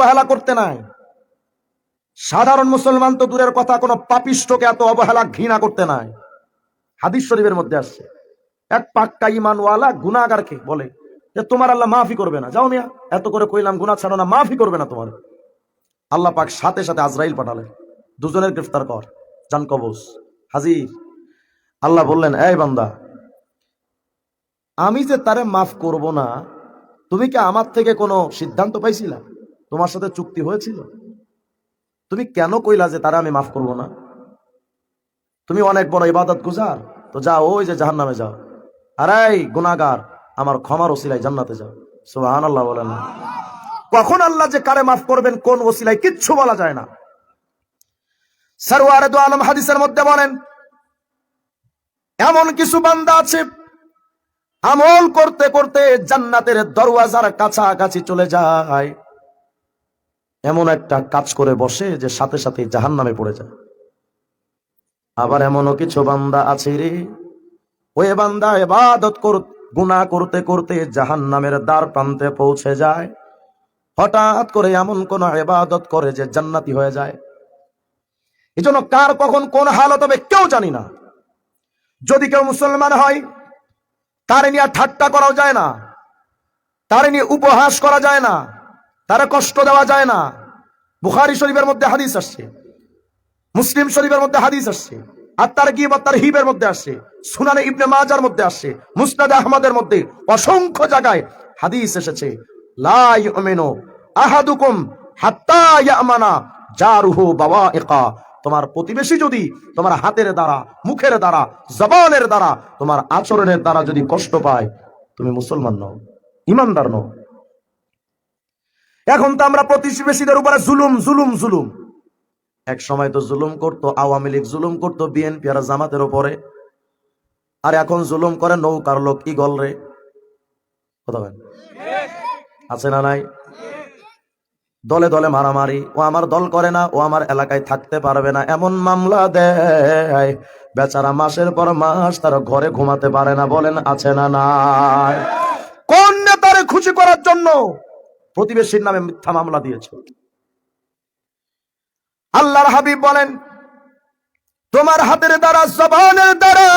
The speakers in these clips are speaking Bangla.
অবহেলা করতে নাই। সাধারণ মুসলমান তো দূরের কথা, কোনো পাপিষ্ঠকে এত অবহেলা ঘৃণা করতে নাই। হাদিস শরীফের মধ্যে আসছে, এক পাক্কা ঈমানওয়ালা গুনাহগারকে বলে যে তোমার আল্লাহ মাফি করবে না, যাও মিয়া, এত করে কইলাম গুনাহ ছাড়ো না, মাফি করবে না তোমার। আল্লাহ পাক সাথে সাথে আজরাইল পাঠালেন, দুজনের গ্রেফতার কর, জান কবজ হাজির। আল্লাহ বললেন, এই বান্দা, আমি যে তারে মাফ করব না, তুমি কি আমার থেকে কোনো সিদ্ধান্ত পাইছিলা? তোমার সাথে চুক্তি হয়েছিল? তুমি কেন কইলা যে তারে আমি মাফ করব না? তুমি অনেক বড় ইবাদত গুজার, তো যাও, ওই যে জাহান্নামে যাও। আর এই গুনাহগার, আমার ক্ষমার ওসিলায় জান্নাতে যাও। সুবহানাল্লাহ বলেন না? কখন আল্লাহ যে কারে মাফ করবেন, কোন ওসিলায়, কিচ্ছু বলা যায় না। সরওয়ারে দু আলম হাদিসের মধ্যে বলেন, এমন কিছু বান্দা আছে আমল করতে করতে জান্নাতের দরওয়াজার কাছাকাছি চলে যায়, এমন একটা কাজ করে বসে যে সাথে সাথে জাহান্নামে পড়ে যায়। আবার এমনও কিছু বান্দা আছে রে, ওই বান্দা ইবাদত গুনাহ করতে করতে জাহান্নামের দ্বার প্রান্তে পৌঁছে যায়, হঠাৎ করে এমন কোন ইবাদত করে যে জান্নাতি হয়ে যায়। এজন্য কার কখন কোন হালত হবে কেউ জানি না। যদি কেউ মুসলমান হয়, তারে নিয়ে ঠাট্টা করা যায় না, তারে নিয়ে উপহাস করা যায় না, তারে কষ্ট দেওয়া যায় না। বুখারী শরীফের মধ্যে হাদিস আসছে, মুসলিম শরীফের মধ্যে হাদিস আসছে, আত-তারগীব ওয়াত তারহিবের মধ্যে আসছে, সুনানে ইবনে মাজার মধ্যে আসছে, মুসনাদ আহমদের মধ্যে অসংখ্য জায়গায় হাদিস এসেছে, লা ইউমিনু আহাদুকুম হাত্তা ইয়ামানা জারুহু বাওয়াইকা। তোমার প্রতিবেশী যদি তোমার হাতের দ্বারা, মুখের দ্বারা, জবানের দ্বারা, তোমার আচরণের দ্বারা যদি কষ্ট পায়, তুমি মুসলমান নও, ইমানদার নও। এখন তো আমরা প্রতিবেশীদের উপরে জুলুম জুলুম জুলুম। এক সময় তো জুলুম করতো আওয়ামী লীগ, জুলুম করতো বিএনপি আর জামাতের উপরে, আর এখন জুলুম করে নৌকার লোক ইগল রে। কথা বলেন, আছে না নাই? দলে দলে মারামারি, ও আমার দল করে না, ও আমার এলাকায় থাকতে পারবে না, এমন মামলা দেয়, বেচারা মাসের পর মাস তার ঘরে ঘুমাতে পারে না। বলেন আছে না নাই? কোন নেতারে খুশি করার জন্য প্রতিবেশীর নামে মিথ্যা মামলা দিয়েছে। আল্লাহর হাবিব বলেন, তোমার হাতের দ্বারা, জবানের দ্বারা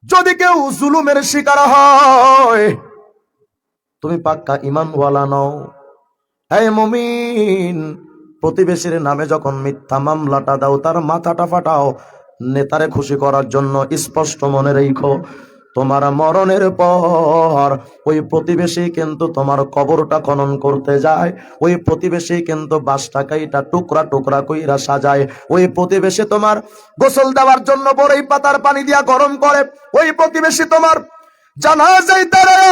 যদি কেউ জুলুমের শিকার হয়, তুমি পাক্কা ঈমানওয়ালা নও। হে মুমিন, প্রতিবেশীর নামে যখন মিথ্যা মামলাটা দাও, তার মাথাটা ফাটাও, নেতারে খুশি করার জন্য। স্পষ্ট মনে রেখো, তোমার মরণের পর ওই প্রতিবেশী কিন্তু তোমার কবরটা খনন করতে যায়, ওই প্রতিবেশী কিন্তু বাঁশটা কাইটা টুকরা টুকরা কইরা সাজায়, ওই প্রতিবেশী তোমার গোসল দেওয়ার জন্য বড়ই পাতার পানি দিয়া গরম করে, ওই প্রতিবেশী তোমার জানাজায় দাঁড়ায়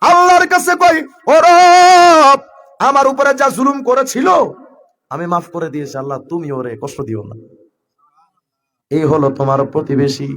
আল্লাহর কাছে কই, ও রব, আমার উপরে যা জুলুম করেছিল আমি মাফ করে দিয়েছি, আল্লাহ তুমি ওরে কষ্ট দিও না। এই হলো তোমার প্রতিবেশী।